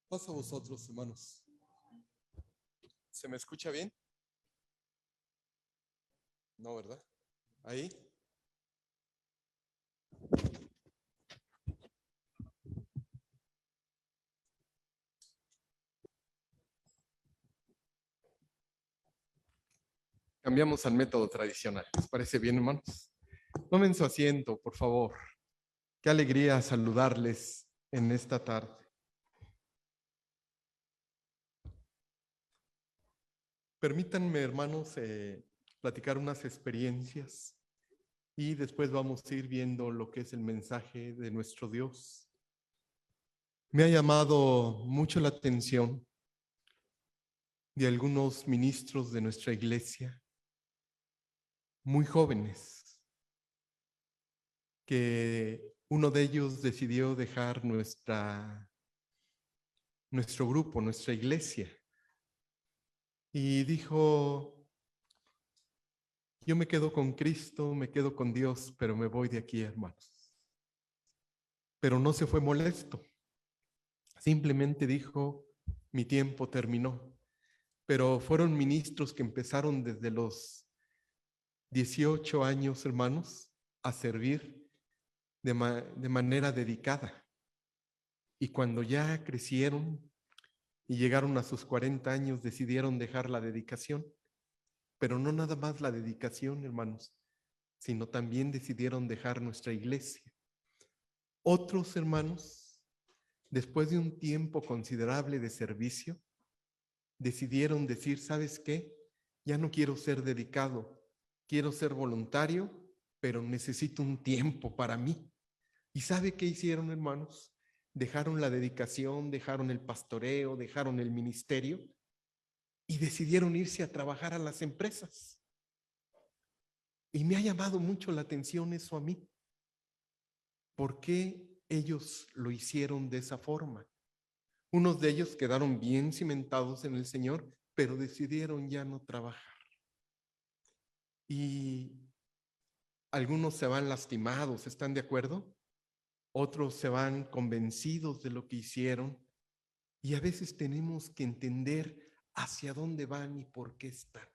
Pasa a vosotros, hermanos. ¿Se me escucha bien? No, ¿verdad? Ahí. Cambiamos al método tradicional. ¿Les parece bien, hermanos? Tomen su asiento, por favor. Qué alegría saludarles en esta tarde. Permítanme, hermanos, platicar unas experiencias y después vamos a ir viendo lo que es el mensaje de nuestro Dios. Me ha llamado mucho la atención de algunos ministros de nuestra iglesia, muy jóvenes, que uno de ellos decidió dejar nuestro grupo, nuestra iglesia, y dijo: yo me quedo con Cristo, me quedo con Dios, pero me voy de aquí, hermanos. Pero no se fue molesto, simplemente dijo: mi tiempo terminó. Pero fueron ministros que empezaron desde los 18 años, hermanos, a servir de manera dedicada. Y cuando ya crecieron y llegaron a sus 40 años, decidieron dejar la dedicación. Pero no nada más la dedicación, hermanos, sino también decidieron dejar nuestra iglesia. Otros hermanos, después de un tiempo considerable de servicio, decidieron decir: ¿sabes qué? Ya no quiero ser dedicado, quiero ser voluntario, pero necesito un tiempo para mí. ¿Y sabe qué hicieron, hermanos? Dejaron la dedicación, dejaron el pastoreo, dejaron el ministerio y decidieron irse a trabajar a las empresas. Y me ha llamado mucho la atención eso a mí. ¿Por qué ellos lo hicieron de esa forma? Unos de ellos quedaron bien cimentados en el Señor, pero decidieron ya no trabajar. Y algunos se van lastimados, ¿están de acuerdo? Otros se van convencidos de lo que hicieron. Y a veces tenemos que entender hacia dónde van y por qué están.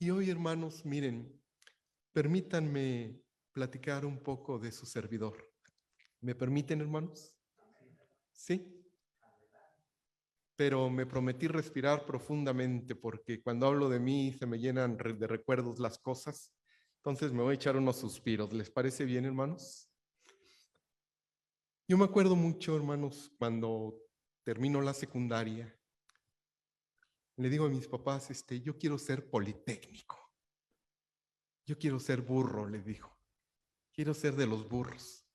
Y hoy, hermanos, miren, permítanme platicar un poco de su servidor. ¿Me permiten, hermanos? Sí. Pero me prometí respirar profundamente porque cuando hablo de mí se me llenan de recuerdos las cosas. Entonces me voy a echar unos suspiros. ¿Les parece bien, hermanos? Yo me acuerdo mucho, hermanos, cuando termino la secundaria, le digo a mis papás: yo quiero ser politécnico. Yo quiero ser burro, les dijo. Quiero ser de los burros.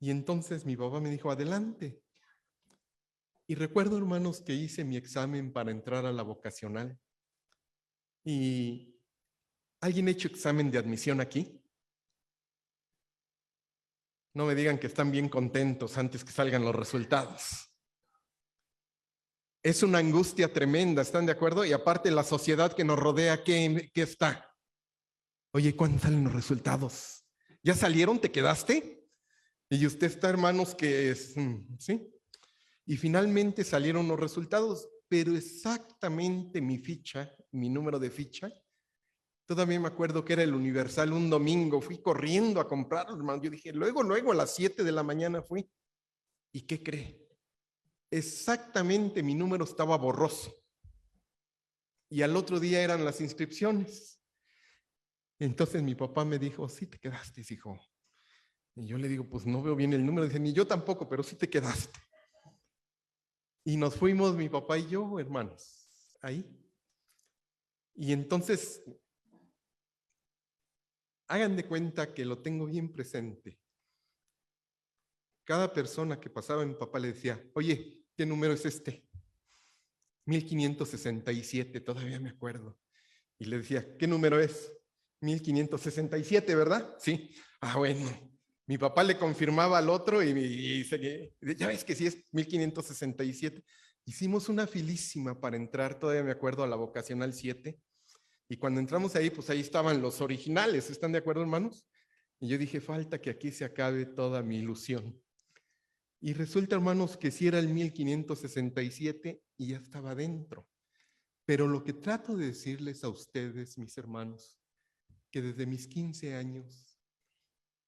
Y entonces mi papá me dijo: adelante. Y recuerdo, hermanos, que hice mi examen para entrar a la vocacional. Y ¿alguien ha hecho examen de admisión aquí? No me digan que están bien contentos antes que salgan los resultados. Es una angustia tremenda, ¿están de acuerdo? Y aparte la sociedad que nos rodea, ¿qué está? Oye, ¿cuándo salen los resultados? ¿Ya salieron? ¿Te quedaste? Y usted está, hermanos, que es, ¿sí? Y finalmente salieron los resultados, pero exactamente mi ficha, mi número de ficha, todavía me acuerdo que era el Universal un domingo, fui corriendo a comprarlo, hermano. Yo dije, luego a las 7 de la mañana fui. ¿Y qué cree? Exactamente mi número estaba borroso. Y al otro día eran las inscripciones. Entonces mi papá me dijo: sí te quedaste, hijo. Y yo le digo: pues no veo bien el número. Dice: ni yo tampoco, pero sí te quedaste. Y nos fuimos mi papá y yo, hermanos, ahí. Y entonces, hagan de cuenta que lo tengo bien presente. Cada persona que pasaba, mi papá le decía: oye, ¿qué número es este? 1567, todavía me acuerdo. Y le decía: ¿qué número es? 1567, ¿verdad? Sí. Ah, bueno. Mi papá le confirmaba al otro y ya ves que sí es 1567. Hicimos una filísima para entrar, todavía me acuerdo, a la vocacional 7. Y cuando entramos ahí, pues ahí estaban los originales. ¿Están de acuerdo, hermanos? Y yo dije: falta que aquí se acabe toda mi ilusión. Y resulta, hermanos, que sí era el 1567 y ya estaba dentro. Pero lo que trato de decirles a ustedes, mis hermanos, que desde mis 15 años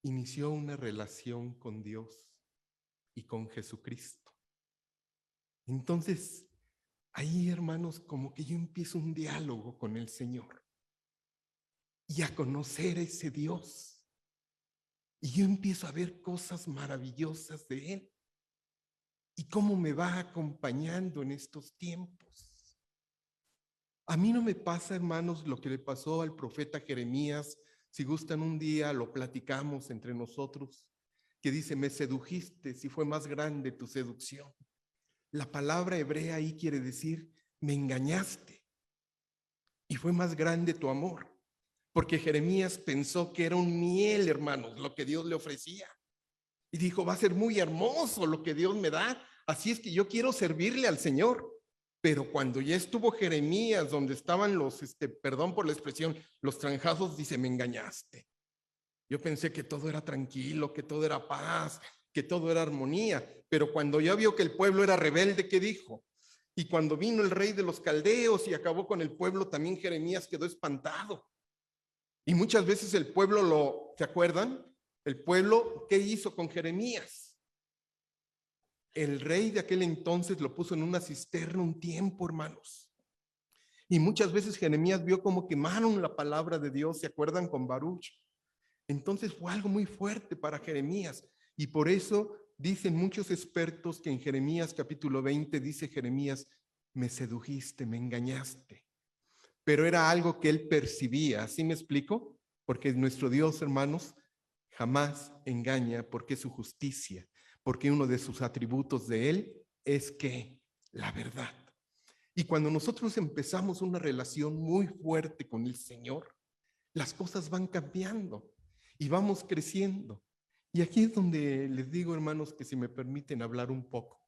inició una relación con Dios y con Jesucristo. Entonces, ahí, hermanos, como que yo empiezo un diálogo con el Señor y a conocer a ese Dios. Y yo empiezo a ver cosas maravillosas de Él y cómo me va acompañando en estos tiempos. A mí no me pasa, hermanos, lo que le pasó al profeta Jeremías. Si gustan un día, lo platicamos entre nosotros, que dice, me sedujiste, si fue más grande tu seducción. La palabra hebrea ahí quiere decir, me engañaste y fue más grande tu amor. Porque Jeremías pensó que era un miel, hermanos, lo que Dios le ofrecía. Y dijo, va a ser muy hermoso lo que Dios me da. Así es que yo quiero servirle al Señor. Pero cuando ya estuvo Jeremías, donde estaban los, perdón por la expresión, los tranjazos, dice, me engañaste. Yo pensé que todo era tranquilo, que todo era paz, que todo era armonía. Pero cuando ya vio que el pueblo era rebelde, ¿qué dijo? Y cuando vino el rey de los caldeos y acabó con el pueblo, también Jeremías quedó espantado. Y muchas veces el pueblo ¿se acuerdan? El pueblo, ¿qué hizo con Jeremías? El rey de aquel entonces lo puso en una cisterna un tiempo, hermanos. Y muchas veces Jeremías vio como quemaron la palabra de Dios, ¿se acuerdan? Con Baruch. Entonces fue algo muy fuerte para Jeremías. Y por eso dicen muchos expertos que en Jeremías capítulo 20 dice Jeremías, me sedujiste, me engañaste. Pero era algo que él percibía, ¿sí me explico? Porque nuestro Dios, hermanos, jamás engaña porque es su justicia, porque uno de sus atributos de él es que la verdad. Y cuando nosotros empezamos una relación muy fuerte con el Señor, las cosas van cambiando y vamos creciendo. Y aquí es donde les digo, hermanos, que si me permiten hablar un poco.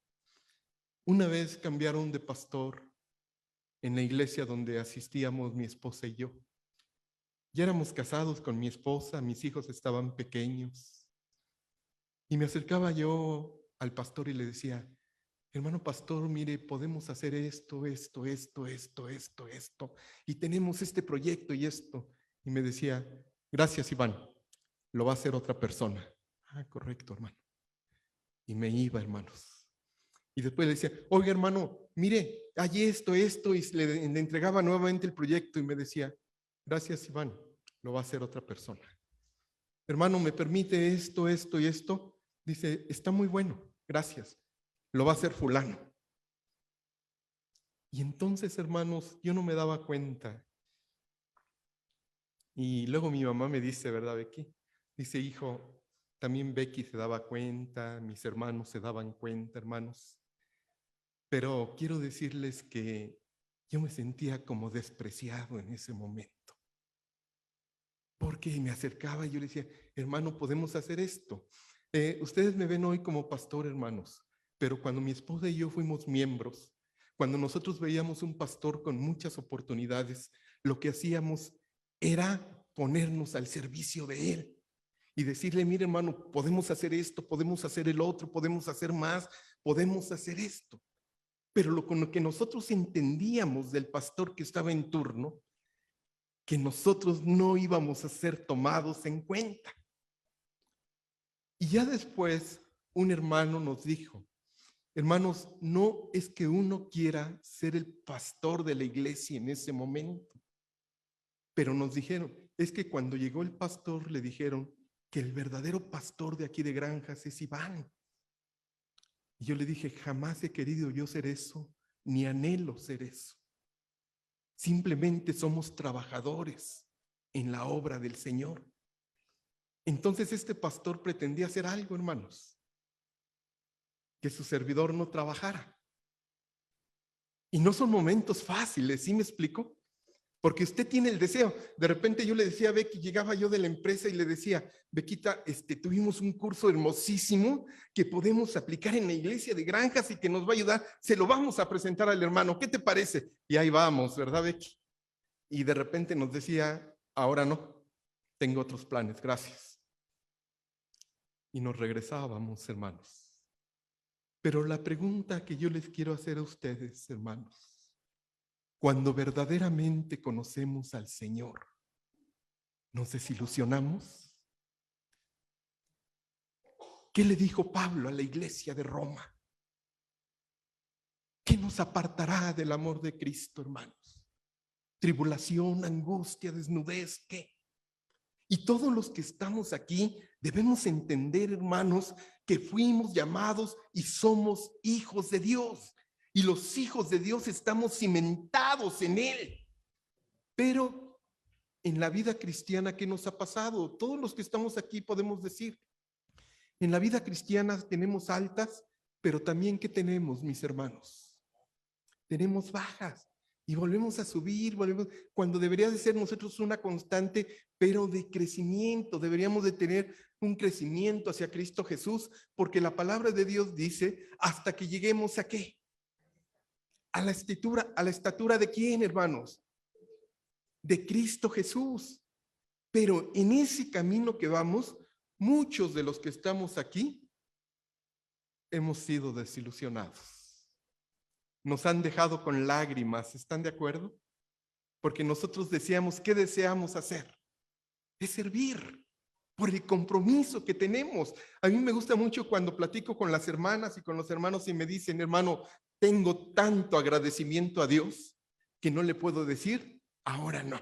Una vez cambiaron de pastor en la iglesia donde asistíamos mi esposa y yo. Ya éramos casados con mi esposa, mis hijos estaban pequeños. Y me acercaba yo al pastor y le decía, hermano pastor, mire, podemos hacer esto, esto. Y tenemos este proyecto y esto. Y me decía, gracias Iván, lo va a hacer otra persona. Ah, correcto, hermano. Y me iba, hermanos. Y después le decía, oiga, hermano, mire, hay esto, y le entregaba nuevamente el proyecto y me decía, gracias Iván, lo va a hacer otra persona. Hermano, ¿me permite esto y esto? Dice, está muy bueno, gracias. Lo va a hacer fulano. Y entonces, hermanos, yo no me daba cuenta. Y luego mi mamá me dice, ¿verdad, Becky? Dice, hijo, también Becky se daba cuenta, mis hermanos se daban cuenta, hermanos. Pero quiero decirles que yo me sentía como despreciado en ese momento. Porque me acercaba y yo le decía, hermano, podemos hacer esto. Ustedes me ven hoy como pastor, hermanos, pero cuando mi esposa y yo fuimos miembros, cuando nosotros veíamos un pastor con muchas oportunidades, lo que hacíamos era ponernos al servicio de él y decirle, mire, hermano, podemos hacer esto, podemos hacer el otro, podemos hacer más, podemos hacer esto. Pero con lo que nosotros entendíamos del pastor que estaba en turno, que nosotros no íbamos a ser tomados en cuenta. Y ya después un hermano nos dijo, hermanos, no es que uno quiera ser el pastor de la iglesia en ese momento, pero nos dijeron, es que cuando llegó el pastor le dijeron que el verdadero pastor de aquí de Granjas es Iván. Y yo le dije, jamás he querido yo ser eso, ni anhelo ser eso. Simplemente somos trabajadores en la obra del Señor. Entonces este pastor pretendía hacer algo, hermanos, que su servidor no trabajara. Y no son momentos fáciles, ¿sí me explico? Porque usted tiene el deseo. De repente yo le decía a Becky, llegaba yo de la empresa y le decía, Bequita, tuvimos un curso hermosísimo que podemos aplicar en la iglesia de Granjas y que nos va a ayudar. Se lo vamos a presentar al hermano. ¿Qué te parece? Y ahí vamos, ¿verdad, Becky? Y de repente nos decía, ahora no, tengo otros planes, gracias. Y nos regresábamos, hermanos. Pero la pregunta que yo les quiero hacer a ustedes, hermanos, cuando verdaderamente conocemos al Señor, ¿nos desilusionamos? ¿Qué le dijo Pablo a la iglesia de Roma? ¿Qué nos apartará del amor de Cristo, hermanos? Tribulación, angustia, desnudez, ¿qué? Y todos los que estamos aquí debemos entender, hermanos, que fuimos llamados y somos hijos de Dios. Y los hijos de Dios estamos cimentados en Él. Pero en la vida cristiana, ¿qué nos ha pasado? Todos los que estamos aquí podemos decir, en la vida cristiana tenemos altas, pero también ¿qué tenemos, mis hermanos? Tenemos bajas. Y volvemos a subir, cuando debería de ser nosotros una constante, pero de crecimiento. Deberíamos de tener un crecimiento hacia Cristo Jesús, porque la palabra de Dios dice, hasta que lleguemos ¿a qué? A la estatura de ¿quién, hermanos? De Cristo Jesús. Pero en ese camino que vamos, muchos de los que estamos aquí hemos sido desilusionados. Nos han dejado con lágrimas, ¿están de acuerdo? Porque nosotros decíamos, ¿qué deseamos hacer? Es servir por el compromiso que tenemos. A mí me gusta mucho cuando platico con las hermanas y con los hermanos y me dicen, hermano, tengo tanto agradecimiento a Dios que no le puedo decir, ahora no.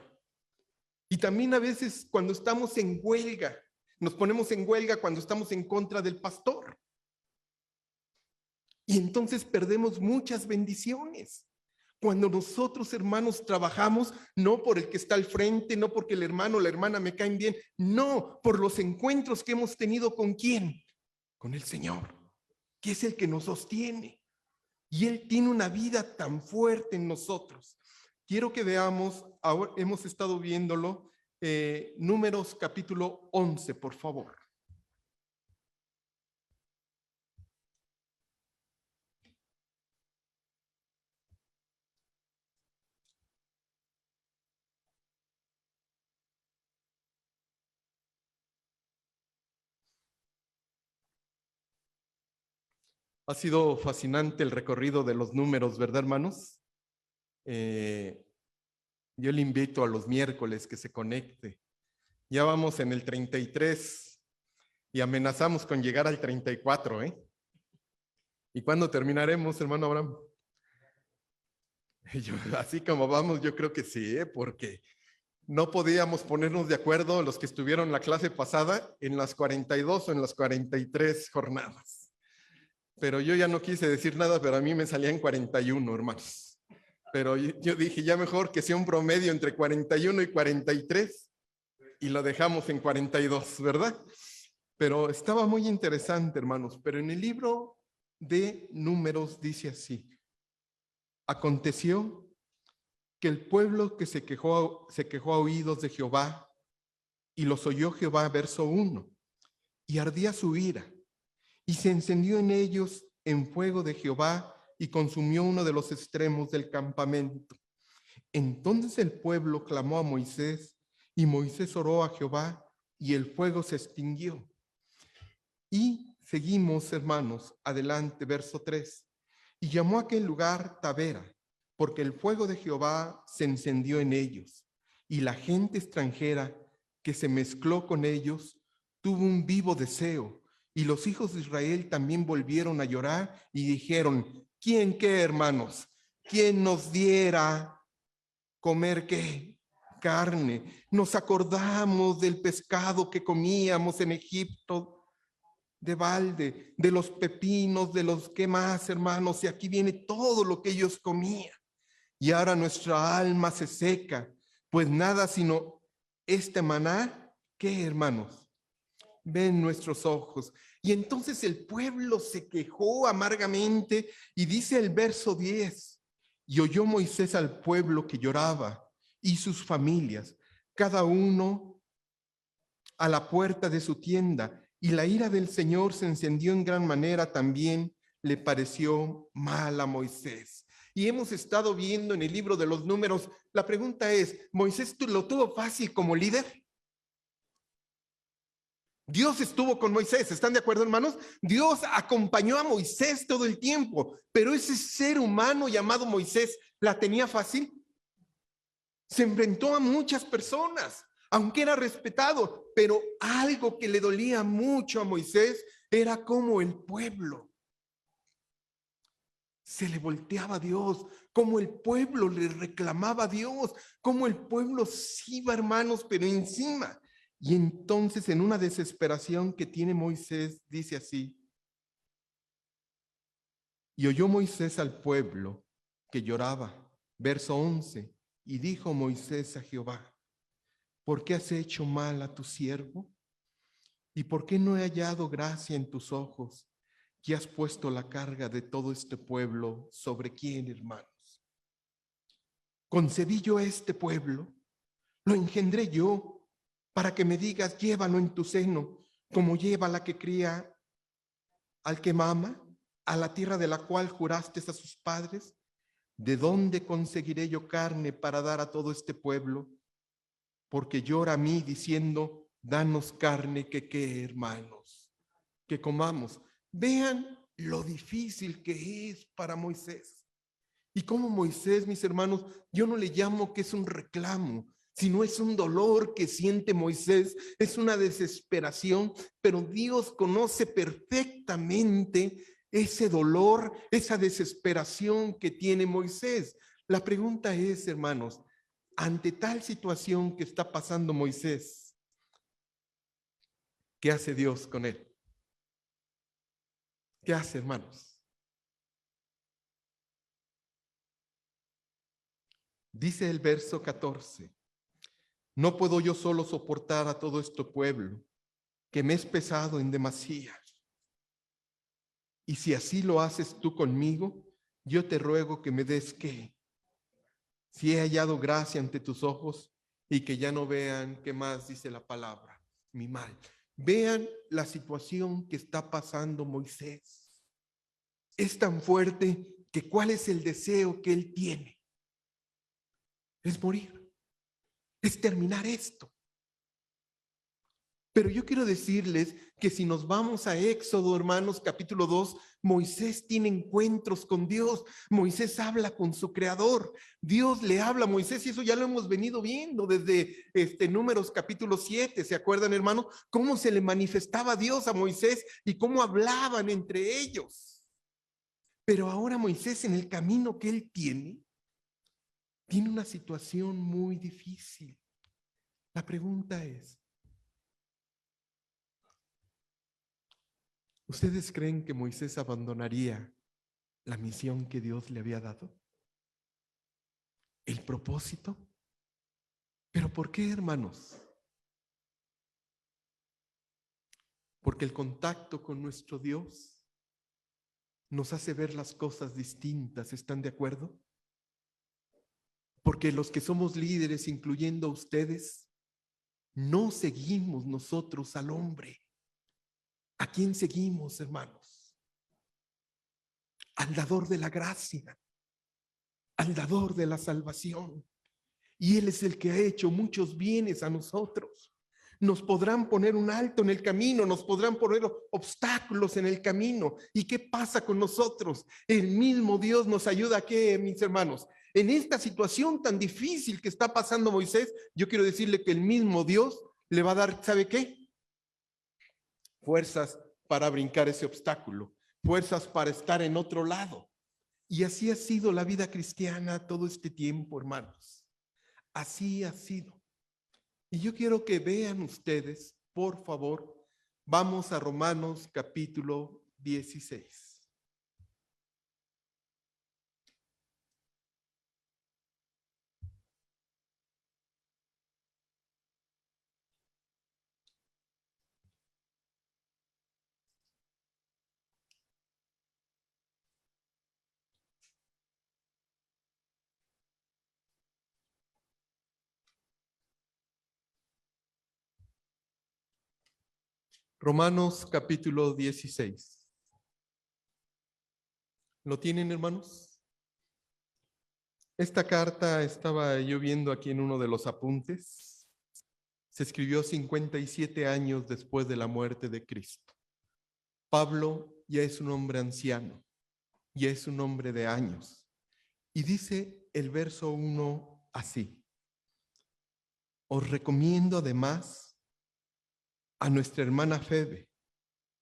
Y también a veces cuando estamos en huelga, nos ponemos en huelga cuando estamos en contra del pastor. Y entonces perdemos muchas bendiciones. Cuando nosotros, hermanos, trabajamos, no por el que está al frente, no porque el hermano o la hermana me caen bien, no, por los encuentros que hemos tenido ¿con quién? Con el Señor, que es el que nos sostiene. Y Él tiene una vida tan fuerte en nosotros. Quiero que veamos, ahora hemos estado viéndolo, Números capítulo 11, por favor. Ha sido fascinante el recorrido de los números, ¿verdad, hermanos? Yo le invito a los miércoles que se conecte. Ya vamos en el 33 y amenazamos con llegar al 34, ¿eh? ¿Y cuándo terminaremos, hermano Abraham? Así como vamos, yo creo que sí, ¿eh? Porque no podíamos ponernos de acuerdo los que estuvieron la clase pasada en las 42 o en las 43 jornadas. Pero yo ya no quise decir nada, pero a mí me salían 41, hermanos. Pero yo dije, ya mejor que sea un promedio entre 41 y 43 y lo dejamos en 42, ¿verdad? Pero estaba muy interesante, hermanos. Pero en el libro de Números dice así: aconteció que el pueblo que se quejó a oídos de Jehová, y los oyó Jehová, verso 1, y ardía su ira, y se encendió en ellos en fuego de Jehová, y consumió uno de los extremos del campamento. Entonces el pueblo clamó a Moisés, y Moisés oró a Jehová, y el fuego se extinguió. Y seguimos, hermanos, adelante, verso 3. Y llamó a aquel lugar Tabera, porque el fuego de Jehová se encendió en ellos, y la gente extranjera que se mezcló con ellos tuvo un vivo deseo, y los hijos de Israel también volvieron a llorar y dijeron, ¿quién qué, hermanos? ¿Quién nos diera comer qué? Carne. Nos acordamos del pescado que comíamos en Egipto de balde, de los pepinos, de los que más, hermanos, y aquí viene todo lo que ellos comían. Y ahora nuestra alma se seca, pues nada sino este maná, ¿qué, hermanos? Ven nuestros ojos. Y entonces el pueblo se quejó amargamente y dice el verso 10, y oyó Moisés al pueblo que lloraba y sus familias, cada uno a la puerta de su tienda, y la ira del Señor se encendió en gran manera, también le pareció mal a Moisés. Y hemos estado viendo en el libro de los Números, la pregunta es, ¿Moisés lo tuvo fácil como líder? Dios estuvo con Moisés, ¿están de acuerdo, hermanos? Dios acompañó a Moisés todo el tiempo, pero ese ser humano llamado Moisés, ¿la tenía fácil? Se enfrentó a muchas personas, aunque era respetado, pero algo que le dolía mucho a Moisés era cómo el pueblo se le volteaba a Dios, cómo el pueblo le reclamaba a Dios, cómo el pueblo se iba, hermanos, pero encima. Y entonces, en una desesperación que tiene Moisés, dice así: y oyó Moisés al pueblo que lloraba. Verso 11. Y dijo Moisés a Jehová: ¿por qué has hecho mal a tu siervo? ¿Y por qué no he hallado gracia en tus ojos, que has puesto la carga de todo este pueblo sobre quién, hermanos? Concebí yo a este pueblo, lo engendré yo, para que me digas: llévalo en tu seno, como lleva la que cría al que mama, a la tierra de la cual juraste a sus padres. ¿De dónde conseguiré yo carne para dar a todo este pueblo? Porque llora a mí diciendo: danos carne, que qué, hermanos, que comamos. Vean lo difícil que es para Moisés. Y como Moisés, mis hermanos, yo no le llamo que es un reclamo, sino es un dolor que siente Moisés, es una desesperación, pero Dios conoce perfectamente ese dolor, esa desesperación que tiene Moisés. La pregunta es, hermanos, ante tal situación que está pasando Moisés, ¿qué hace Dios con él? ¿Qué hace, hermanos? Dice el verso 14: no puedo yo solo soportar a todo este pueblo, que me es pesado en demasía. Y si así lo haces tú conmigo, yo te ruego que me des que, si he hallado gracia ante tus ojos, y que ya no vean qué más dice la palabra, mi mal. Vean la situación que está pasando Moisés. Es tan fuerte que ¿cuál es el deseo que él tiene? Es morir, es terminar esto. Pero yo quiero decirles que si nos vamos a Éxodo, hermanos, capítulo 2, Moisés tiene encuentros con Dios. Moisés habla con su creador. Dios le habla a Moisés, y eso ya lo hemos venido viendo desde Números capítulo 7. ¿Se acuerdan, hermanos? Cómo se le manifestaba Dios a Moisés y cómo hablaban entre ellos. Pero ahora Moisés, en el camino que él tiene una situación muy difícil. La pregunta es: ¿ustedes creen que Moisés abandonaría la misión que Dios le había dado? ¿El propósito? ¿Pero por qué, hermanos? Porque el contacto con nuestro Dios nos hace ver las cosas distintas, ¿están de acuerdo? Porque los que somos líderes, incluyendo a ustedes, no seguimos nosotros al hombre. ¿A quién seguimos, hermanos? Al dador de la gracia, al dador de la salvación. Y Él es el que ha hecho muchos bienes a nosotros. Nos podrán poner un alto en el camino, nos podrán poner obstáculos en el camino. ¿Y qué pasa con nosotros? El mismo Dios nos ayuda a qué, mis hermanos. En esta situación tan difícil que está pasando Moisés, yo quiero decirle que el mismo Dios le va a dar, ¿sabe qué? Fuerzas para brincar ese obstáculo, fuerzas para estar en otro lado. Y así ha sido la vida cristiana todo este tiempo, hermanos. Así ha sido. Y yo quiero que vean ustedes, por favor, vamos a Romanos capítulo 16. Romanos capítulo 16. ¿Lo tienen, hermanos? Esta carta estaba yo viendo aquí en uno de los apuntes Se escribió 57 años después de la muerte de Cristo. Pablo ya es un hombre anciano, ya es un hombre de años. Y dice el verso 1 así: os recomiendo además a nuestra hermana Febe,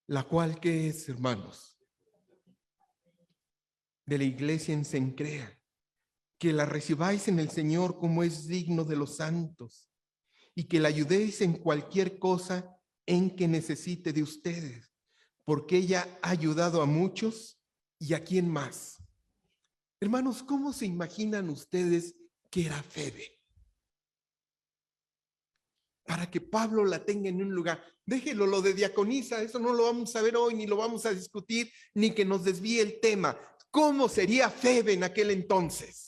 la cual, ¿qué es, hermanos? De la iglesia en Cencrea, que la recibáis en el Señor como es digno de los santos, y que la ayudéis en cualquier cosa en que necesite de ustedes, porque ella ha ayudado a muchos. ¿Y a quién más? Hermanos, ¿cómo se imaginan ustedes que era Febe? Para que Pablo la tenga en un lugar. Déjelo lo de diaconisa, eso no lo vamos a ver hoy, ni lo vamos a discutir, ni que nos desvíe el tema. ¿Cómo sería Febe en aquel entonces?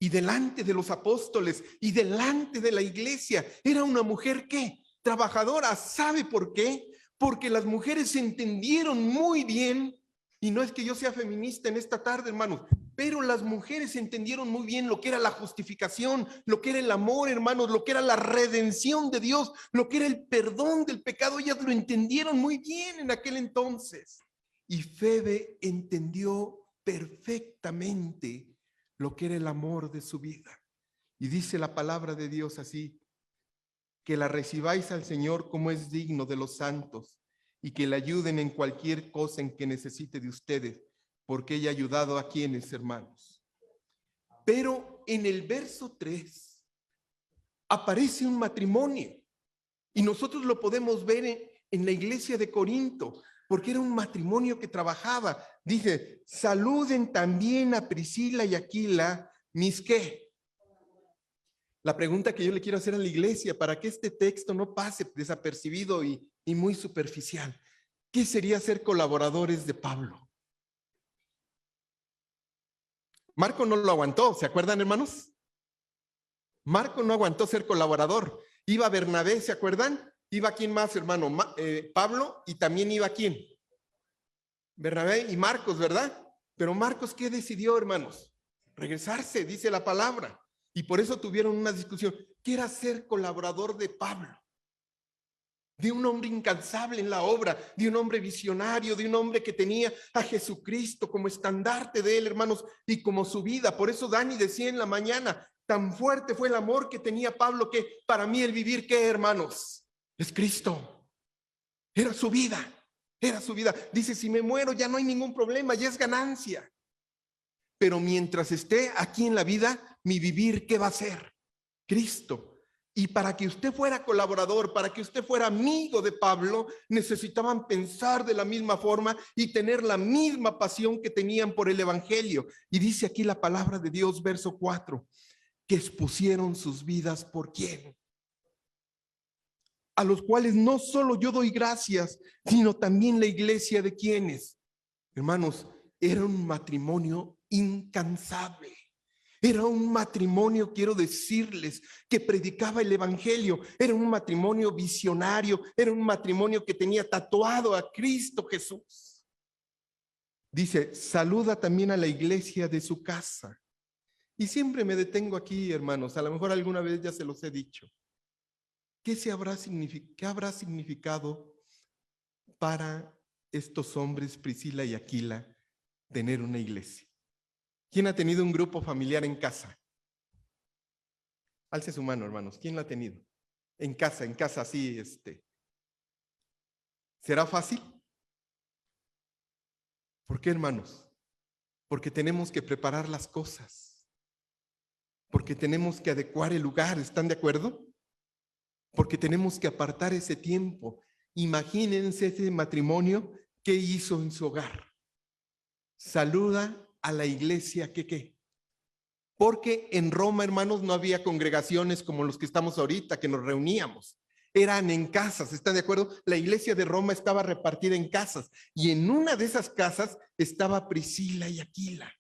Y delante de los apóstoles y delante de la iglesia, era una mujer ¿qué? Trabajadora. ¿Sabe por qué? Porque las mujeres entendieron muy bien, y no es que yo sea feminista en esta tarde, hermanos, pero las mujeres entendieron muy bien lo que era la justificación, lo que era el amor, hermanos, lo que era la redención de Dios, lo que era el perdón del pecado. Ellas lo entendieron muy bien en aquel entonces. Y Febe entendió perfectamente lo que era el amor de su vida. Y dice la palabra de Dios así: que la recibáis al Señor como es digno de los santos, y que le ayuden en cualquier cosa en que necesite de ustedes, porque ella ha ayudado a quienes, hermanos. Pero en el verso 3 aparece un matrimonio, y nosotros lo podemos ver en la iglesia de Corinto, porque era un matrimonio que trabajaba. Dice: saluden también a Priscila y Aquila, mis ¿qué? La pregunta que yo le quiero hacer a la iglesia, para que este texto no pase desapercibido y muy superficial: ¿qué sería ser colaboradores de Pablo? Marco no lo aguantó, ¿se acuerdan, hermanos? Marco no aguantó ser colaborador. Iba Bernabé, ¿se acuerdan? Iba quién más, hermano, Pablo, y también iba quién, Bernabé y Marcos, ¿verdad? Pero Marcos, ¿qué decidió, hermanos? Regresarse, dice la palabra. Y por eso tuvieron una discusión. ¿Qué era ser colaborador de Pablo? De un hombre incansable en la obra, de un hombre visionario, de un hombre que tenía a Jesucristo como estandarte de él, hermanos, y como su vida. Por eso Dani decía en la mañana: tan fuerte fue el amor que tenía Pablo, que para mí el vivir, ¿qué, hermanos? Es Cristo. Era su vida. Era su vida. Dice: si me muero ya no hay ningún problema, ya es ganancia. Pero mientras esté aquí en la vida, mi vivir, ¿qué va a ser? Cristo. Y para que usted fuera colaborador, para que usted fuera amigo de Pablo, necesitaban pensar de la misma forma y tener la misma pasión que tenían por el evangelio. Y dice aquí la palabra de Dios, verso 4, que expusieron sus vidas por quién. A los cuales no solo yo doy gracias, sino también la iglesia de quienes. Hermanos, era un matrimonio incansable. Era un matrimonio, quiero decirles, que predicaba el evangelio. Era un matrimonio visionario. Era un matrimonio que tenía tatuado a Cristo Jesús. Dice: saluda también a la iglesia de su casa. Y siempre me detengo aquí, hermanos. A lo mejor alguna vez ya se los he dicho. ¿Qué habrá significado para estos hombres, Priscila y Aquila, tener una iglesia? ¿Quién ha tenido un grupo familiar en casa? Alce su mano, hermanos. ¿Quién lo ha tenido? En casa, así, ¿será fácil? ¿Por qué, hermanos? Porque tenemos que preparar las cosas. Porque tenemos que adecuar el lugar, ¿están de acuerdo? Porque tenemos que apartar ese tiempo. Imagínense ese matrimonio que hizo en su hogar. Saluda a la iglesia que ¿qué? Porque en Roma, hermanos, no había congregaciones como los que estamos ahorita, que nos reuníamos. Eran en casas, ¿están de acuerdo? La iglesia de Roma estaba repartida en casas, y en una de esas casas estaba Priscila y Aquila.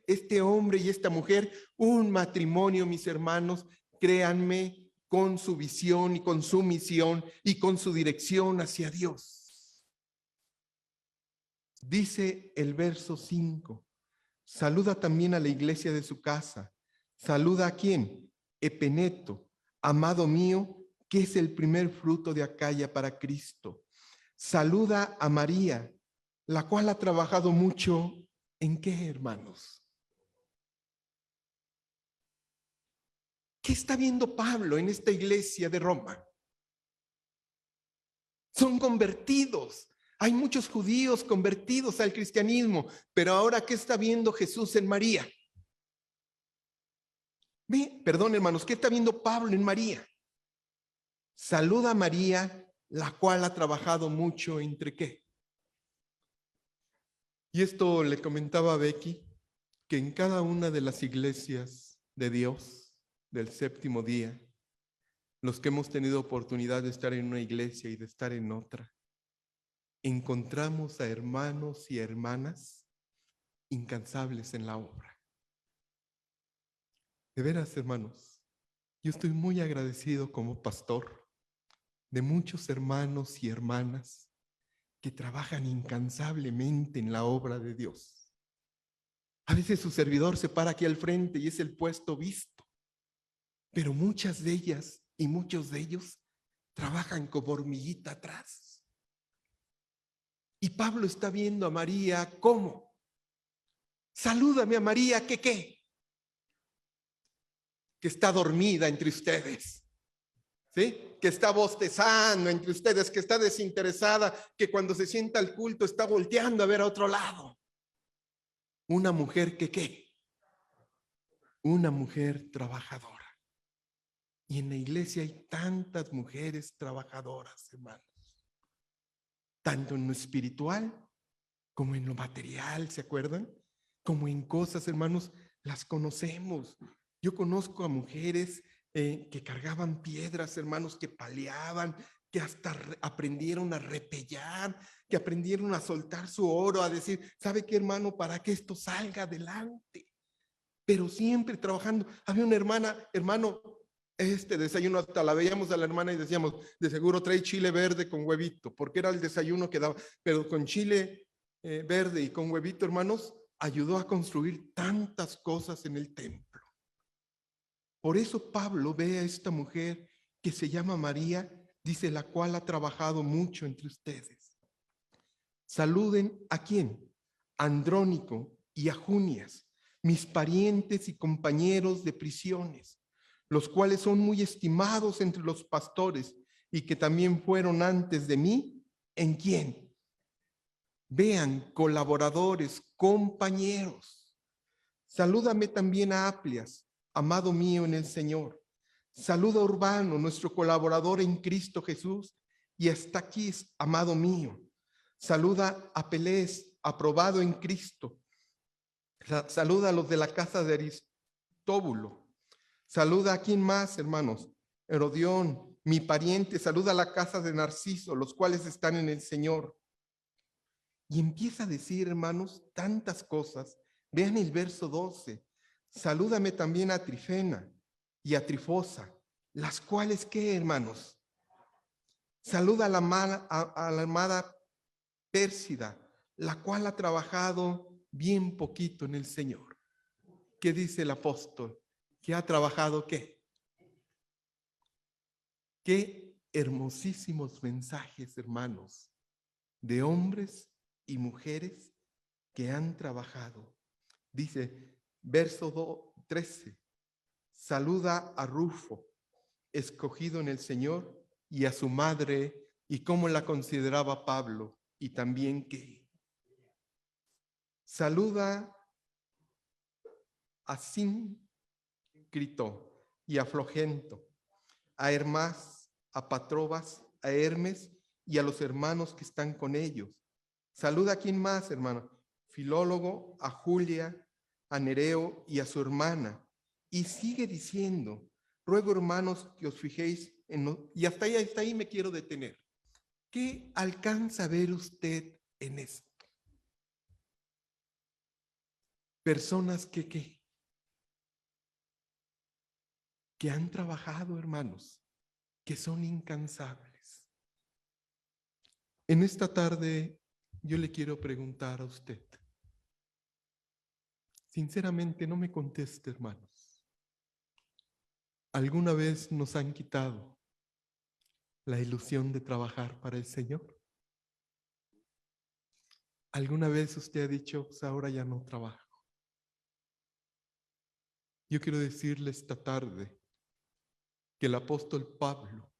Este hombre y esta mujer, un matrimonio, mis hermanos, créanme, con su visión y con su misión y con su dirección hacia Dios. Dice el verso 5: Saluda también a la iglesia de su casa. Saluda a quién? Epeneto, amado mío, que es el primer fruto de Acaya para Cristo. Saluda a María, la cual ha trabajado mucho. ¿En qué, hermanos? ¿Qué está viendo Pablo en esta iglesia de Roma? Son convertidos. Hay muchos judíos convertidos al cristianismo, pero ahora, ¿qué está viendo Jesús en María? Perdón, hermanos, ¿qué está viendo Pablo en María? Saluda a María, la cual ha trabajado mucho entre qué. Y esto le comentaba a Becky, que en cada una de las iglesias de Dios del séptimo día, los que hemos tenido oportunidad de estar en una iglesia y de estar en otra, encontramos a hermanos y hermanas incansables en la obra. De veras, hermanos, yo estoy muy agradecido como pastor de muchos hermanos y hermanas que trabajan incansablemente en la obra de Dios. A veces su servidor se para aquí al frente y es el puesto visto, pero muchas de ellas y muchos de ellos trabajan como hormiguita atrás. Y Pablo está viendo a María, ¿cómo? Salúdame a María, ¿que qué? Que está dormida entre ustedes, ¿sí? Que está bostezando entre ustedes, que está desinteresada, que cuando se sienta al culto está volteando a ver a otro lado. Una mujer que ¿qué? Una mujer trabajadora. Y en la iglesia hay tantas mujeres trabajadoras, hermanos. Tanto en lo espiritual como en lo material, ¿se acuerdan? Como en cosas, hermanos, las conocemos. Yo conozco a mujeres que cargaban piedras, hermanos, que paleaban, que hasta aprendieron a repellar, que aprendieron a soltar su oro, a decir, ¿sabe qué, hermano? Para que esto salga adelante. Pero siempre trabajando. Había una hermana, hermano, este desayuno, hasta la veíamos a la hermana y decíamos, de seguro trae chile verde con huevito, porque era el desayuno que daba, pero con chile verde y con huevito, hermanos, ayudó a construir tantas cosas en el templo. Por eso Pablo ve a esta mujer que se llama María, dice, la cual ha trabajado mucho entre ustedes. Saluden a quién? Andrónico y a Junias, mis parientes y compañeros de prisiones, los cuales son muy estimados entre los pastores y que también fueron antes de mí. ¿En quién? Vean, colaboradores, compañeros. Salúdame también a Aplias, amado mío en el Señor. Saluda a Urbano, nuestro colaborador en Cristo Jesús, y a Estaquis, amado mío. Saluda a Pelés, aprobado en Cristo. Saluda a los de la casa de Aristóbulo. Saluda a quién más, hermanos. Herodión, mi pariente. Saluda a la casa de Narciso, los cuales están en el Señor. Y empieza a decir, hermanos, tantas cosas. Vean el verso 12. Salúdame también a Trifena y a Trifosa, las cuales, ¿qué, hermanos? Saluda a la amada Pérsida, la cual ha trabajado bien poquito en el Señor. ¿Qué dice el apóstol? ¿Que ha trabajado qué? Qué hermosísimos mensajes, hermanos, de hombres y mujeres que han trabajado. Dice, verso 13, saluda a Rufo, escogido en el Señor, y a su madre, y cómo la consideraba Pablo, y también que saluda a Síncrito y a Flogento, a Hermas, a Patrobas, a Hermes y a los hermanos que están con ellos. Saluda a quién más, hermano. Filólogo, a Julia, a Nereo y a su hermana. Y sigue diciendo, ruego, hermanos, que os fijéis en... Y hasta ahí me quiero detener. ¿Qué alcanza a ver usted en esto? Personas que han trabajado, hermanos, que son incansables. En esta tarde yo le quiero preguntar a usted, Sinceramente, no me conteste, hermanos. ¿Alguna vez nos han quitado la ilusión de trabajar para el Señor? ¿Alguna vez usted ha dicho, pues ahora ya no trabajo? Yo quiero decirle esta tarde que el apóstol Pablo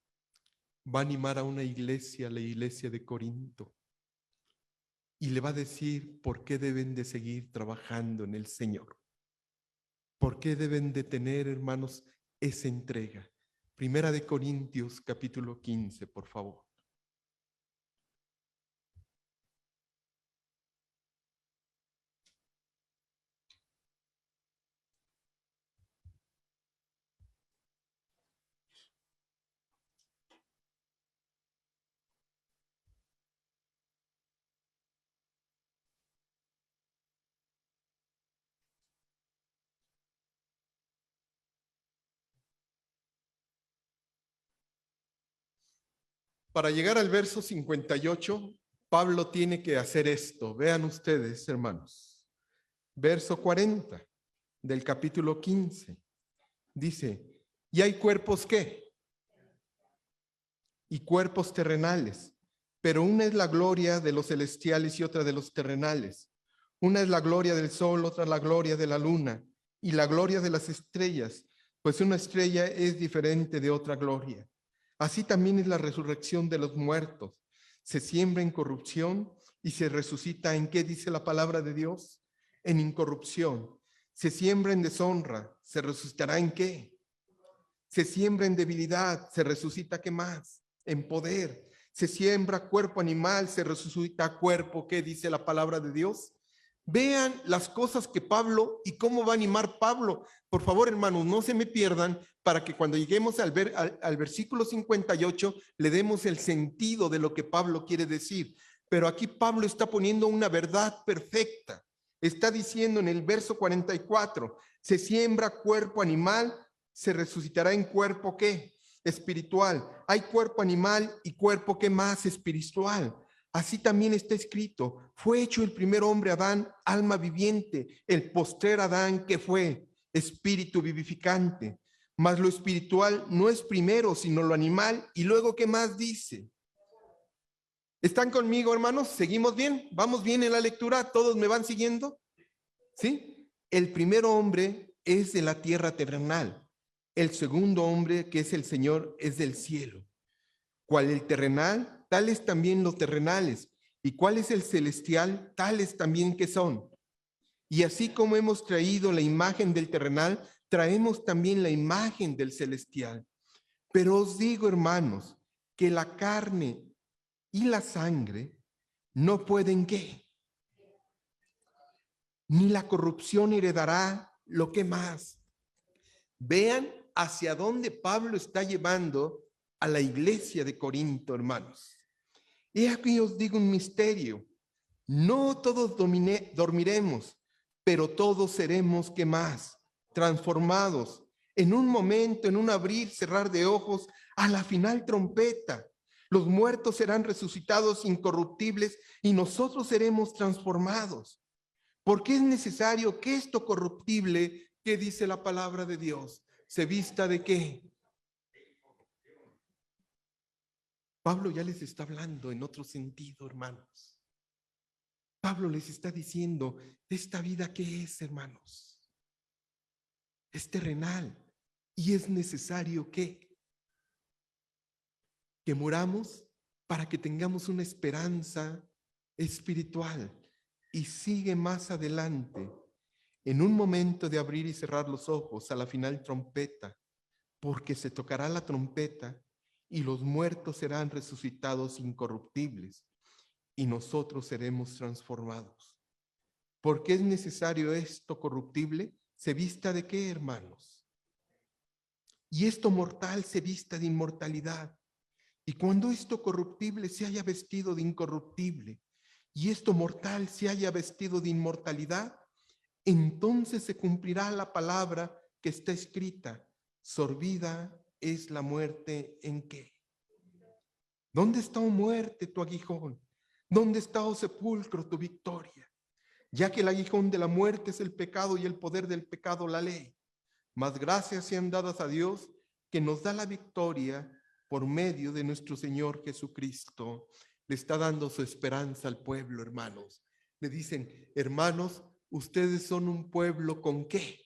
va a animar a una iglesia, la iglesia de Corinto, y le va a decir por qué deben de seguir trabajando en el Señor. ¿Por qué deben de tener, hermanos, esa entrega? Primera de Corintios, capítulo 15, por favor. Para llegar al verso 58, Pablo tiene que hacer esto. Vean ustedes, hermanos. Verso 40 del capítulo 15. Dice, ¿y hay cuerpos qué? Y cuerpos terrenales, pero una es la gloria de los celestiales y otra de los terrenales. Una es la gloria del sol, otra la gloria de la luna y la gloria de las estrellas, pues una estrella es diferente de otra gloria. Así también es la resurrección de los muertos. Se siembra en corrupción y se resucita en ¿qué dice la palabra de Dios? En incorrupción. Se siembra en deshonra, se resucitará en ¿qué? Se siembra en debilidad, se resucita ¿qué más? En poder. Se siembra cuerpo animal, se resucita cuerpo, ¿qué dice la palabra de Dios? Vean las cosas que Pablo y cómo va a animar Pablo. Por favor, hermanos, no se me pierdan para que cuando lleguemos al versículo 58 le demos el sentido de lo que Pablo quiere decir. Pero aquí Pablo está poniendo una verdad perfecta. Está diciendo en el verso 44, se siembra cuerpo animal, se resucitará en cuerpo ¿qué? Espiritual. Hay cuerpo animal y cuerpo ¿qué más? Espiritual. Así también está escrito, fue hecho el primer hombre Adán, alma viviente, el postrer Adán que fue espíritu vivificante. Mas lo espiritual no es primero, sino lo animal. Y luego, ¿qué más dice? ¿Están conmigo, hermanos? ¿Seguimos bien? ¿Vamos bien en la lectura? ¿Todos me van siguiendo? ¿Sí? El primer hombre es de la tierra terrenal. El segundo hombre, que es el Señor, es del cielo. ¿Cuál el terrenal? Tales también los terrenales. ¿Y cuál es el celestial? Tales también que son. Y así como hemos traído la imagen del terrenal, traemos también la imagen del celestial. Pero os digo, hermanos, que la carne y la sangre no pueden ¿qué? Ni la corrupción heredará lo que más. Vean hacia dónde Pablo está llevando a la iglesia de Corinto, hermanos. Y aquí os digo un misterio. No todos dormiremos, pero todos seremos ¿qué más? Transformados. En un momento, en un abrir, cerrar de ojos, a la final trompeta. Los muertos serán resucitados incorruptibles y nosotros seremos transformados. Porque es necesario que esto corruptible, que dice la palabra de Dios, se vista de qué? Pablo ya les está hablando en otro sentido, hermanos. Pablo les está diciendo, ¿esta vida qué es, hermanos? Es terrenal y es necesario que muramos para que tengamos una esperanza espiritual. Y sigue más adelante, en un momento de abrir y cerrar los ojos, a la final trompeta, porque se tocará la trompeta y los muertos serán resucitados incorruptibles y nosotros seremos transformados. ¿Por qué es necesario esto corruptible? ¿Se vista de qué, hermanos? Y esto mortal se vista de inmortalidad. Y cuando esto corruptible se haya vestido de incorruptible y esto mortal se haya vestido de inmortalidad, entonces se cumplirá la palabra que está escrita. Sorbida es la muerte en qué. ¿Dónde está, oh muerte, tu aguijón? ¿Dónde está, oh sepulcro, tu victoria? ya que el aguijón de la muerte es el pecado y el poder del pecado la ley. Mas gracias sean dadas a Dios que nos da la victoria por medio de nuestro Señor Jesucristo. Le está dando su esperanza al pueblo, hermanos. Le dicen, hermanos, ustedes son un pueblo ¿con qué?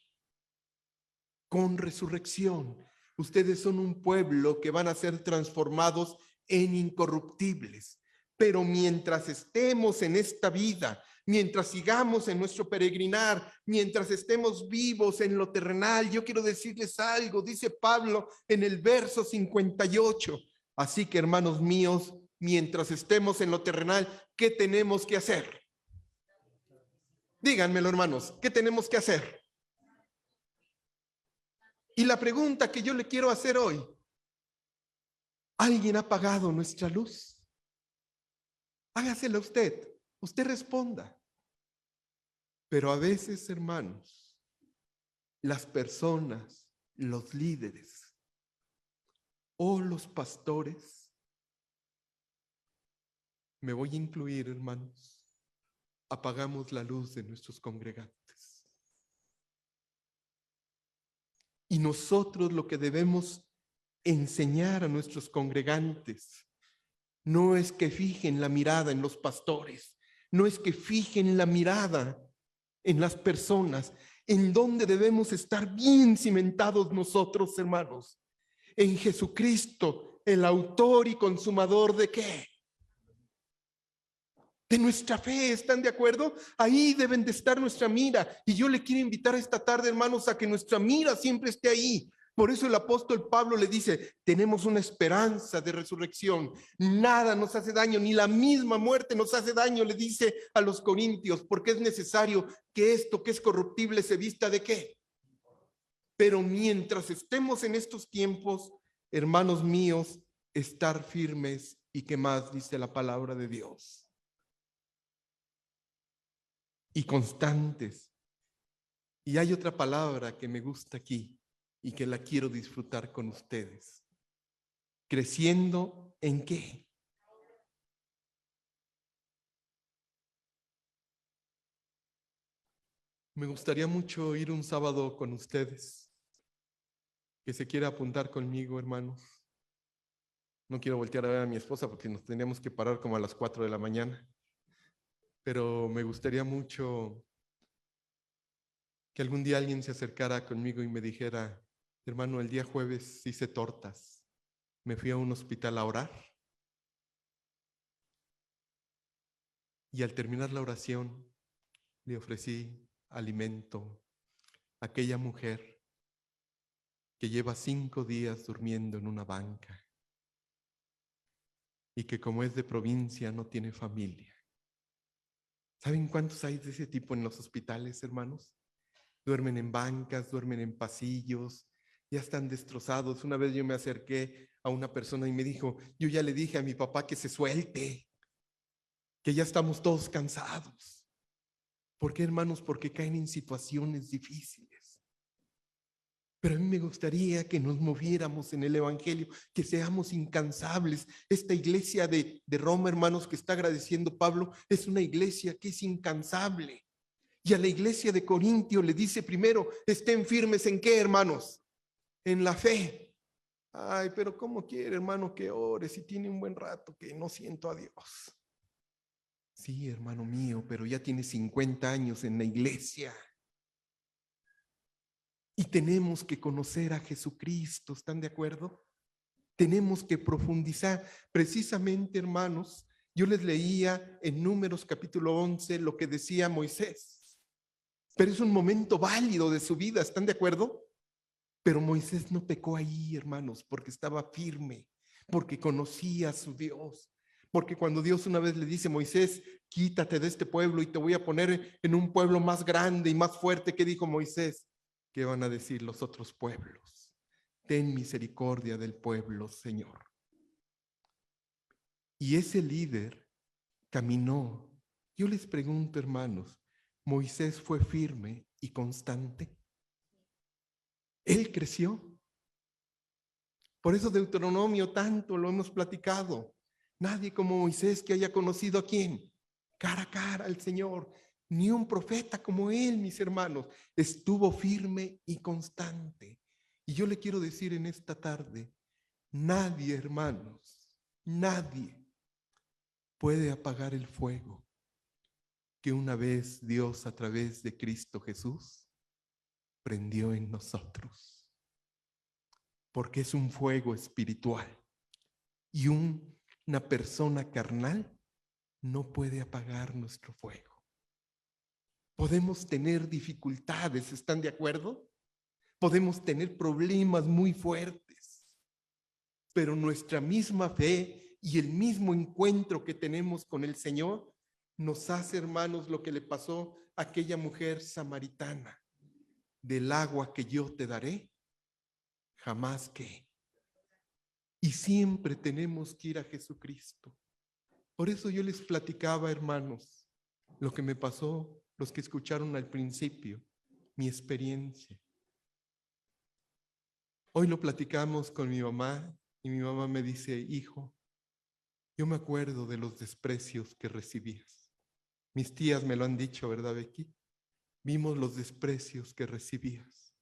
Con resurrección. Ustedes son un pueblo que van a ser transformados en incorruptibles. Pero mientras estemos en esta vida, mientras sigamos en nuestro peregrinar, mientras estemos vivos en lo terrenal, yo quiero decirles algo, dice Pablo en el verso 58. Así que, hermanos míos, mientras estemos en lo terrenal, ¿qué tenemos que hacer? Díganmelo, hermanos, ¿qué tenemos que hacer? Y la pregunta que yo le quiero hacer hoy, ¿alguien ha apagado nuestra luz? Hágasela usted, usted responda. Pero a veces, hermanos, las personas, los líderes o los pastores, me voy a incluir, hermanos, apagamos la luz de nuestros congregantes. Y nosotros lo que debemos enseñar a nuestros congregantes no es que fijen la mirada en los pastores, no es que fijen la mirada en las personas, en donde debemos estar bien cimentados nosotros, hermanos, en Jesucristo, el autor y consumador ¿de qué? De nuestra fe, ¿están de acuerdo? Ahí deben de estar nuestra mira. Y yo le quiero invitar esta tarde, hermanos, a que nuestra mira siempre esté ahí. Por eso el apóstol Pablo le dice, tenemos una esperanza de resurrección. Nada nos hace daño, ni la misma muerte nos hace daño, le dice a los corintios, porque es necesario que esto que es corruptible se vista ¿de qué? Pero mientras estemos en estos tiempos, hermanos míos, estar firmes y qué más dice la palabra de Dios. Y constantes. Y hay otra palabra que me gusta aquí y que la quiero disfrutar con ustedes. ¿Creciendo en qué? Me gustaría mucho ir un sábado con ustedes. Que se quiera apuntar conmigo, hermanos. No quiero voltear a ver a mi esposa porque nos tendríamos que parar como a las 4 de la mañana. Pero me gustaría mucho que algún día alguien se acercara conmigo y me dijera, hermano, el día jueves hice tortas. Me fui a un hospital a orar. Y al terminar la oración, le ofrecí alimento a aquella mujer que lleva 5 días durmiendo en una banca y que como es de provincia no tiene familia. ¿Saben cuántos hay de ese tipo en los hospitales, hermanos? Duermen en bancas, duermen en pasillos, ya están destrozados. Una vez yo me acerqué a una persona y me dijo, yo ya le dije a mi papá que se suelte, que ya estamos todos cansados. ¿Por qué, hermanos? Porque caen en situaciones difíciles. Pero a mí me gustaría que nos moviéramos en el evangelio, que seamos incansables. Esta iglesia de Roma, hermanos, que está agradeciendo Pablo, es una iglesia que es incansable. Y a la iglesia de Corintio le dice primero, estén firmes ¿en qué, hermanos? En la fe. Ay, pero ¿cómo quiere, hermano, que ore si tiene un buen rato que no siento a Dios? Sí, hermano mío, pero ya tiene 50 años en la iglesia. Y tenemos que conocer a Jesucristo, ¿están de acuerdo? Tenemos que profundizar. Precisamente, hermanos, yo les leía en Números capítulo 11 lo que decía Moisés. Pero es un momento válido de su vida, ¿están de acuerdo? Pero Moisés no pecó ahí, hermanos, porque estaba firme, porque conocía a su Dios. Porque cuando Dios una vez le dice, Moisés, quítate de este pueblo y te voy a poner en un pueblo más grande y más fuerte, ¿qué dijo Moisés? ¿Qué van a decir los otros pueblos? Ten misericordia del pueblo, Señor. Y ese líder caminó. Yo les pregunto, hermanos, ¿Moisés fue firme y constante? Él creció. Por eso Deuteronomio tanto lo hemos platicado. Nadie como Moisés que haya conocido a quién, cara a cara al Señor. ni un profeta como él, mis hermanos. Estuvo firme y constante. Y yo le quiero decir en esta tarde, nadie, hermanos, nadie puede apagar el fuego que una vez Dios a través de Cristo Jesús prendió en nosotros. Porque es un fuego espiritual y una persona carnal no puede apagar nuestro fuego. Podemos tener dificultades, ¿están de acuerdo? Podemos tener problemas muy fuertes, pero nuestra misma fe y el mismo encuentro que tenemos con el Señor nos hace, hermanos, lo que le pasó a aquella mujer samaritana. Del agua que yo te daré, jamás que. Y siempre tenemos que ir a Jesucristo. Por eso yo les platicaba, hermanos, lo que me pasó, los que escucharon al principio, mi experiencia. Hoy lo platicamos con mi mamá y mi mamá me dice, hijo, yo me acuerdo de los desprecios que recibías. Mis tías me lo han dicho, ¿verdad, Becky? Vimos los desprecios que recibías.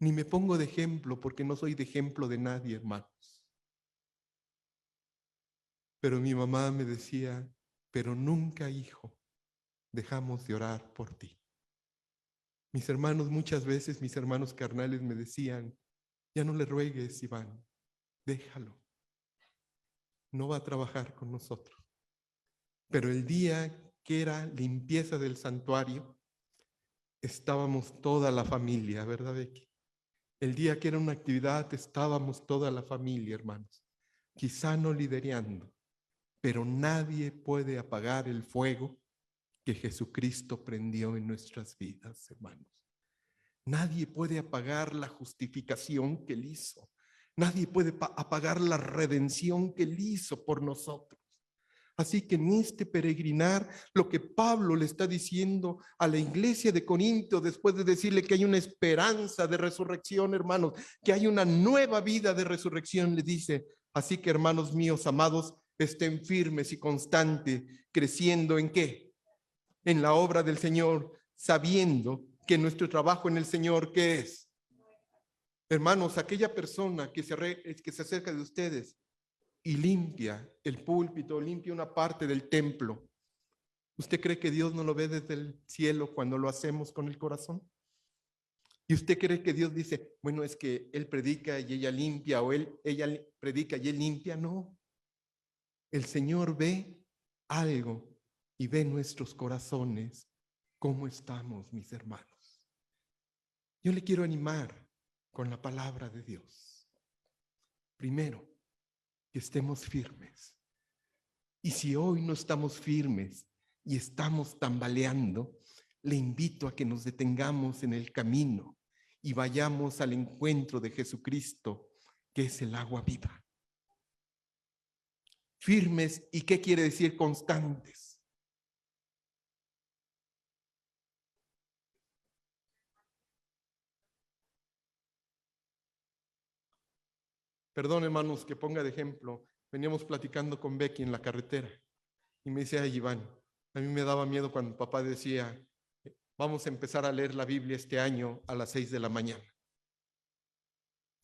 Ni me pongo de ejemplo porque no soy de ejemplo de nadie, hermanos. Pero mi mamá me decía, pero nunca, hijo, dejamos de orar por ti. Mis hermanos, muchas veces mis hermanos carnales me decían, ya no le ruegues, Iván, déjalo. No va a trabajar con nosotros. Pero el día que era limpieza del santuario, estábamos toda la familia, ¿verdad, Becky? El día que era una actividad, estábamos toda la familia, hermanos. Quizá no liderando, pero nadie puede apagar el fuego que Jesucristo prendió en nuestras vidas, hermanos. Nadie puede apagar la justificación que Él hizo. Nadie puede apagar la redención que Él hizo por nosotros. Así que en este peregrinar, lo que Pablo le está diciendo a la iglesia de Corinto, después de decirle que hay una esperanza de resurrección, hermanos, que hay una nueva vida de resurrección, le dice, así que hermanos míos amados, estén firmes y constantes, creciendo ¿en qué? En la obra del Señor, sabiendo que nuestro trabajo en el Señor, ¿qué es? Hermanos, aquella persona que se acerca de ustedes y limpia el púlpito, limpia una parte del templo, ¿usted cree que Dios no lo ve desde el cielo cuando lo hacemos con el corazón? ¿Y usted cree que Dios dice, bueno, es que Él predica y ella limpia, o ella predica y Él limpia? No. El Señor ve algo y ve nuestros corazones. ¿Cómo estamos, mis hermanos? Yo le quiero animar con la palabra de Dios. Primero, que estemos firmes. Y si hoy no estamos firmes y estamos tambaleando, le invito a que nos detengamos en el camino y vayamos al encuentro de Jesucristo, que es el agua viva. Firmes, ¿y qué quiere decir constantes? Perdón, hermanos, que ponga de ejemplo. Veníamos platicando con Becky en la carretera y me dice, ay, Iván, a mí me daba miedo cuando papá decía, vamos a empezar a leer la Biblia este año a las 6 de la mañana.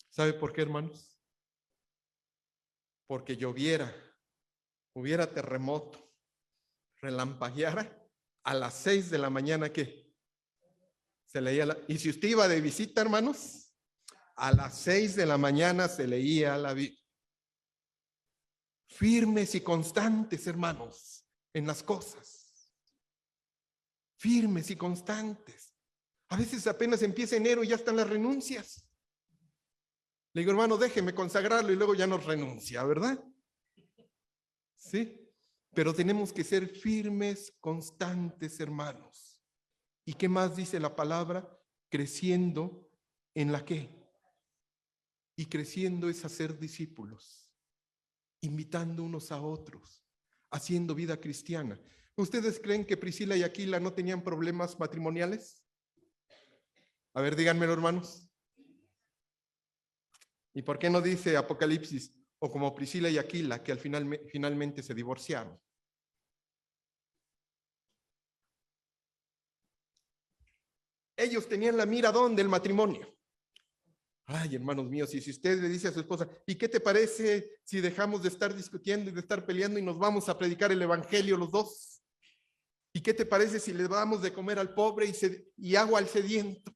¿Sabe por qué, hermanos? Porque lloviera, hubiera terremoto, relampagueara, a las 6 de la mañana, ¿qué? Se leía y si usted iba de visita, hermanos, a las 6 de la mañana se leía la Biblia. Firmes y constantes, hermanos, en las cosas. Firmes y constantes. A veces apenas empieza enero y ya están las renuncias. Le digo, hermano, déjeme consagrarlo y luego ya nos renuncia, ¿verdad? Sí. Pero tenemos que ser firmes, constantes, hermanos. ¿Y qué más dice la palabra? Creciendo en la qué. Y creciendo es hacer discípulos, invitando unos a otros, haciendo vida cristiana. ¿Ustedes creen que Priscila y Aquila no tenían problemas matrimoniales? A ver, díganmelo, hermanos. ¿Y por qué no dice Apocalipsis, o como Priscila y Aquila, que al finalmente se divorciaron? Ellos tenían la mira ¿dónde? El matrimonio. Ay, hermanos míos, y si usted le dice a su esposa, ¿y qué te parece si dejamos de estar discutiendo y de estar peleando y nos vamos a predicar el evangelio los dos? ¿Y qué te parece si le damos de comer al pobre y agua al sediento?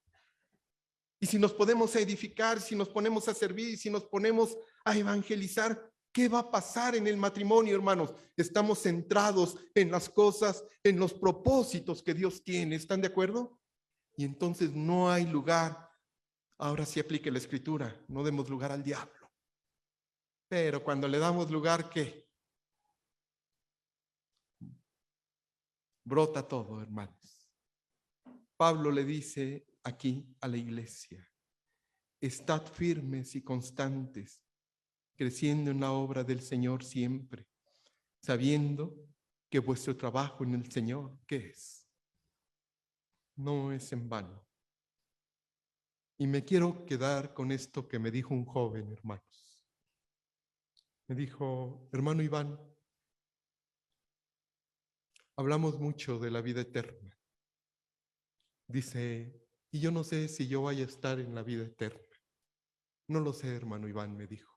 Y si nos podemos edificar, si nos ponemos a servir, si nos ponemos a evangelizar, ¿qué va a pasar en el matrimonio, hermanos? Estamos centrados en las cosas, en los propósitos que Dios tiene. ¿Están de acuerdo? Y entonces no hay lugar. Ahora sí aplique la escritura, no demos lugar al diablo. Pero cuando le damos lugar, ¿qué? Brota todo, hermanos. Pablo le dice aquí a la iglesia, estad firmes y constantes, creciendo en la obra del Señor siempre, sabiendo que vuestro trabajo en el Señor, ¿qué es? No es en vano. Y me quiero quedar con esto que me dijo un joven, hermanos. Me dijo, hermano Iván, hablamos mucho de la vida eterna. Dice, y yo no sé si yo vaya a estar en la vida eterna. No lo sé, hermano Iván, me dijo.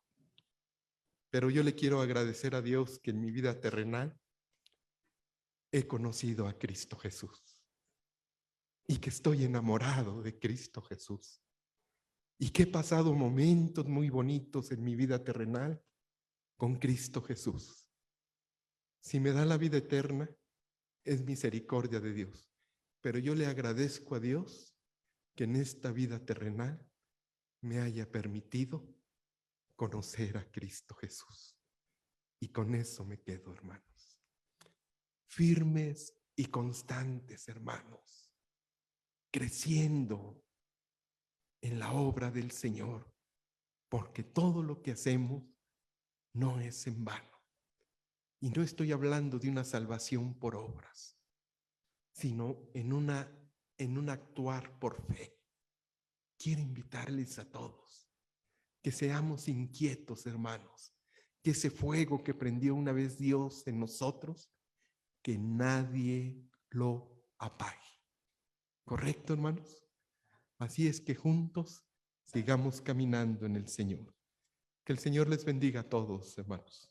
Pero yo le quiero agradecer a Dios que en mi vida terrenal he conocido a Cristo Jesús y que estoy enamorado de Cristo Jesús y que he pasado momentos muy bonitos en mi vida terrenal con Cristo Jesús. Si me da la vida eterna, es misericordia de Dios, pero yo le agradezco a Dios que en esta vida terrenal me haya permitido conocer a Cristo Jesús. Y con eso me quedo, hermanos. Firmes y constantes, hermanos, creciendo en la obra del Señor, porque todo lo que hacemos no es en vano. Y no estoy hablando de una salvación por obras, sino en un actuar por fe. Quiero invitarles a todos que seamos inquietos, hermanos, que ese fuego que prendió una vez Dios en nosotros, que nadie lo apague. ¿Correcto, hermanos? Así es que juntos sigamos caminando en el Señor. Que el Señor les bendiga a todos, hermanos.